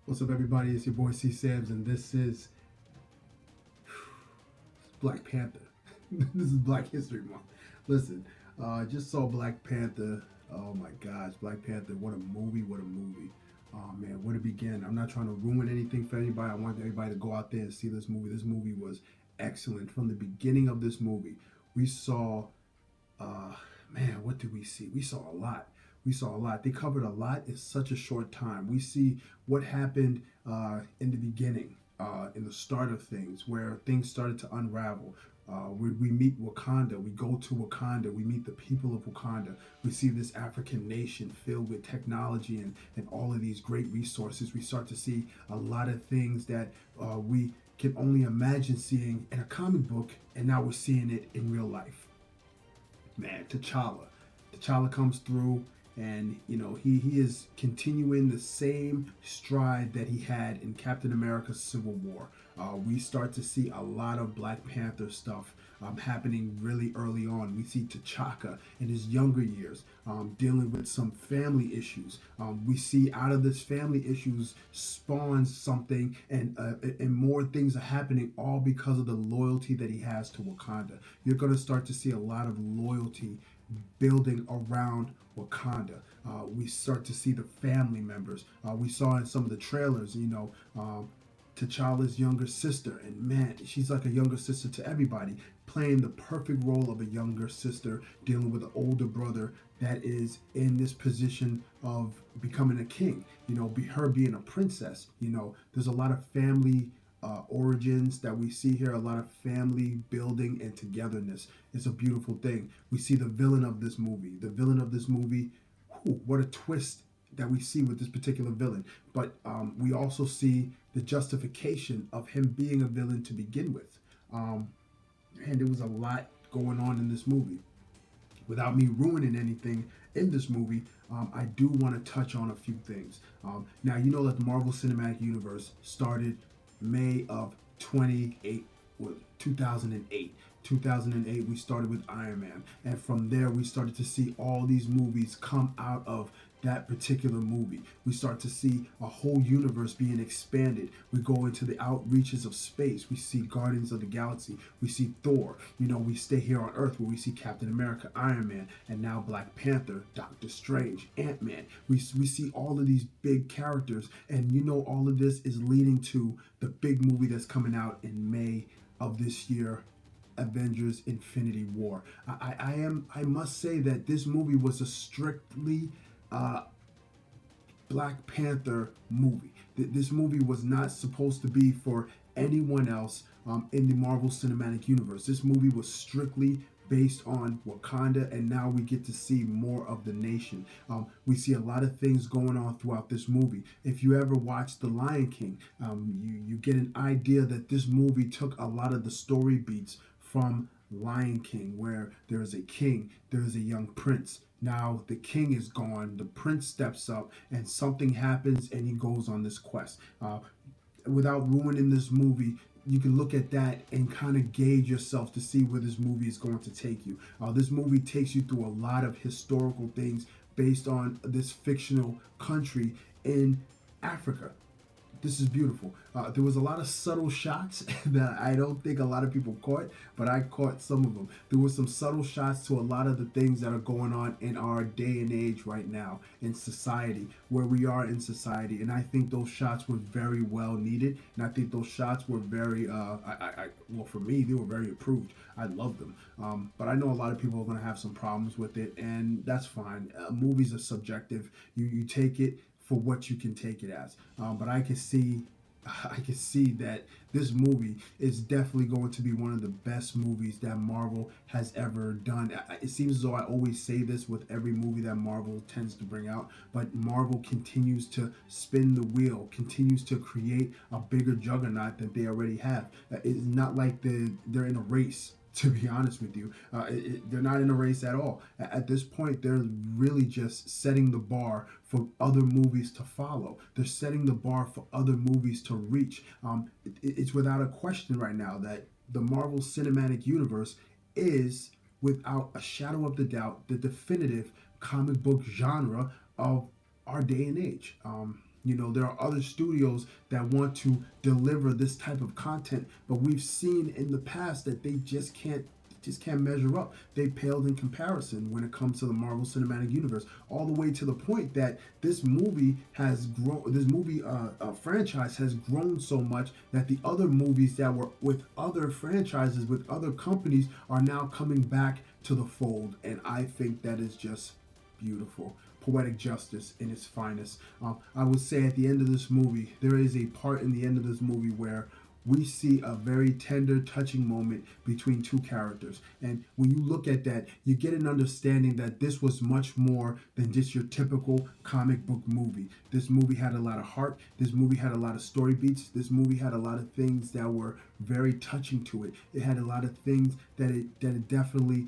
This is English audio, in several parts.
What's up, everybody? It's your boy C Sabs, and this is Black Panther. This is Black History Month. Listen, just saw Black Panther. Oh my gosh, Black Panther! What a movie! What a movie! Oh man, where to begin? I'm not trying to ruin anything for anybody. I want everybody to go out there and see this movie. This movie was excellent from the beginning of this movie. We saw, uh, man, what did we see? We saw a lot. We saw a lot. They covered a lot in such a short time. We see what happened in the beginning, in the start of things, where things started to unravel. We meet Wakanda. We go to Wakanda. We meet the people of Wakanda. We see this African nation filled with technology and all of these great resources. We start to see a lot of things that we can only imagine seeing in a comic book, and now we're seeing it in real life. Man, T'Challa. T'Challa comes through, and he is continuing the same stride that he had in Captain America's Civil War. We start to see a lot of Black Panther stuff happening really early on. We see T'Chaka in his younger years dealing with some family issues. We see out of this family issues spawns something, and more things are happening, all because of the loyalty that he has to Wakanda. You're going to start to see a lot of loyalty building around Wakanda. We start to see the family members. We saw in some of the trailers, T'Challa's younger sister, and man, she's like a younger sister to everybody, playing the perfect role of a younger sister dealing with an older brother that is in this position of becoming a king. Her being a princess. There's a lot of family origins that we see here, a lot of family building and togetherness. It's a beautiful thing. We see the villain of this movie. What a twist that we see with this particular villain. But we also see the justification of him being a villain to begin with. And there was a lot going on in this movie. Without me ruining anything in this movie, I do want to touch on a few things. Now, you know that the Marvel Cinematic Universe started May of 2008. 2008, we started with Iron Man. And from there, we started to see all these movies come out of that particular movie. We start to see a whole universe being expanded. We go into the outreaches of space. We see Guardians of the Galaxy. We see Thor. We stay here on Earth where we see Captain America, Iron Man, and now Black Panther, Doctor Strange, Ant-Man. We see all of these big characters, and all of this is leading to the big movie that's coming out in May of this year, Avengers Infinity War. I must say that this movie was a strictly Black Panther movie. This movie was not supposed to be for anyone else in the Marvel Cinematic Universe. This movie was strictly based on Wakanda, and now we get to see more of the nation. We see a lot of things going on throughout this movie. If you ever watched The Lion King, you get an idea that this movie took a lot of the story beats from Lion King, where there is a king, there is a young prince. Now the king is gone, the prince steps up, and something happens, and he goes on this quest. Without ruining this movie, you can look at that and kind of gauge yourself to see where this movie is going to take you. This movie takes you through a lot of historical things based on this fictional country in Africa. This is beautiful. There was a lot of subtle shots that I don't think a lot of people caught, but I caught some of them. There were some subtle shots to a lot of the things that are going on in our day and age right now in society, where we are in society. And I think those shots were very well needed. And I think those shots were very, well, for me, they were very approved. I love them. But I know a lot of people are going to have some problems with it, and that's fine. Movies are subjective. You take it for what you can take it as. But I can see that this movie is definitely going to be one of the best movies that Marvel has ever done. It seems as though I always say this with every movie that Marvel tends to bring out, but Marvel continues to spin the wheel, continues to create a bigger juggernaut than they already have. It's not like they're in a race. To be honest with you, they're not in a race at all. At this point, they're really just setting the bar for other movies to follow. They're setting the bar for other movies to reach. It's without a question right now that the Marvel Cinematic Universe is, without a shadow of the doubt, the definitive comic book genre of our day and age. You know, there are other studios that want to deliver this type of content, but we've seen in the past that they just can't measure up. They paled in comparison when it comes to the Marvel Cinematic Universe, all the way to the point that this movie has grown. This movie franchise has grown so much that the other movies that were with other franchises, with other companies, are now coming back to the fold, and I think that is just beautiful. Poetic justice in its finest. I would say at the end of this movie, there is a part in the end of this movie where we see a very tender, touching moment between two characters. And when you look at that, you get an understanding that this was much more than just your typical comic book movie. This movie had a lot of heart. This movie had a lot of story beats. This movie had a lot of things that were very touching to it. It had a lot of things that it definitely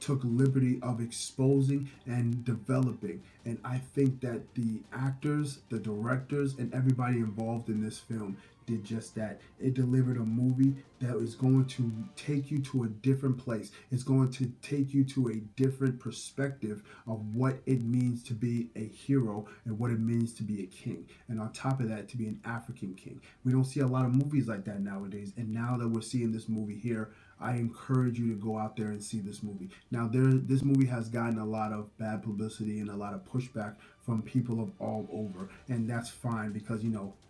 took liberty of exposing and developing. And I think that the actors, the directors, and everybody involved in this film did just that. It delivered a movie that is going to take you to a different place. It's going to take you to a different perspective of what it means to be a hero and what it means to be a king. And on top of that, to be an African king. We don't see a lot of movies like that nowadays. And now that we're seeing this movie here, I encourage you to go out there and see this movie. Now, this movie has gotten a lot of bad publicity and a lot of pushback from people of all over, and that's fine because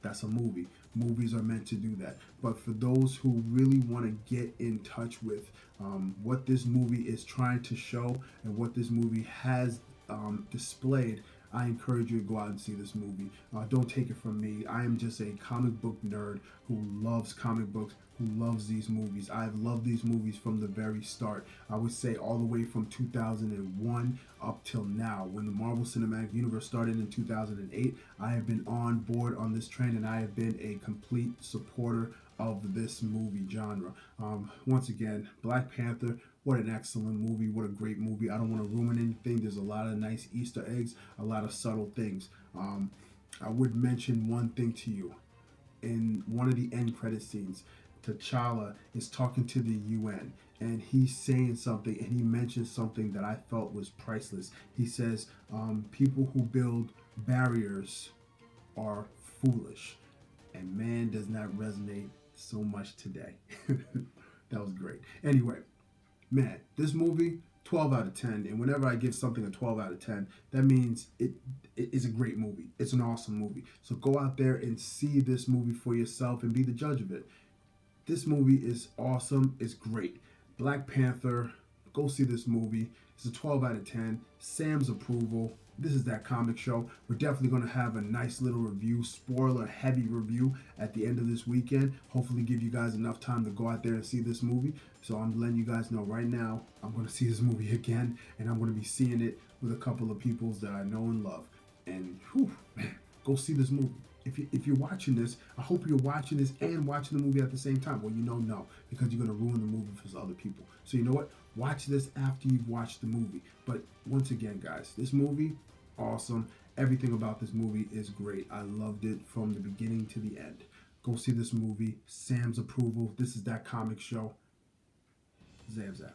that's a movie. Movies are meant to do that. But for those who really want to get in touch with what this movie is trying to show and what this movie has displayed, I encourage you to go out and see this movie. Don't take it from me. I am just a comic book nerd who loves comic books, who loves these movies. I've loved these movies from the very start. I would say all the way from 2001 up till now. When the Marvel Cinematic Universe started in 2008, I have been on board on this train, and I have been a complete supporter of this movie genre. Once again, Black Panther, what an excellent movie. What a great movie. I don't want to ruin anything. There's a lot of nice Easter eggs, a lot of subtle things. I would mention one thing to you. In one of the end credit scenes, T'Challa is talking to the UN, and he's saying something, and he mentions something that I felt was priceless. He says, people who build barriers are foolish. And man, does not resonate so much today. That was great. Anyway, man, this movie, 12 out of 10. And whenever I give something a 12 out of 10, that means it is a great movie. It's an awesome movie. So go out there and see this movie for yourself and be the judge of it. This movie is awesome. It's great. Black Panther, go see this movie. It's a 12 out of 10. Sam's approval. This is that comic show. We're definitely going to have a nice little review, spoiler heavy review at the end of this weekend. Hopefully give you guys enough time to go out there and see this movie. So I'm letting you guys know right now, I'm going to see this movie again, and I'm going to be seeing it with a couple of peoples that I know and love. And whew, man, go see this movie. If you're watching this, I hope you're watching this and watching the movie at the same time. Well, no, because you're going to ruin the movie for other people. So you know what? Watch this after you've watched the movie. But once again, guys, this movie, awesome. Everything about this movie is great. I loved it from the beginning to the end. Go see this movie. Sam's approval. This is that comic show. Zamzap.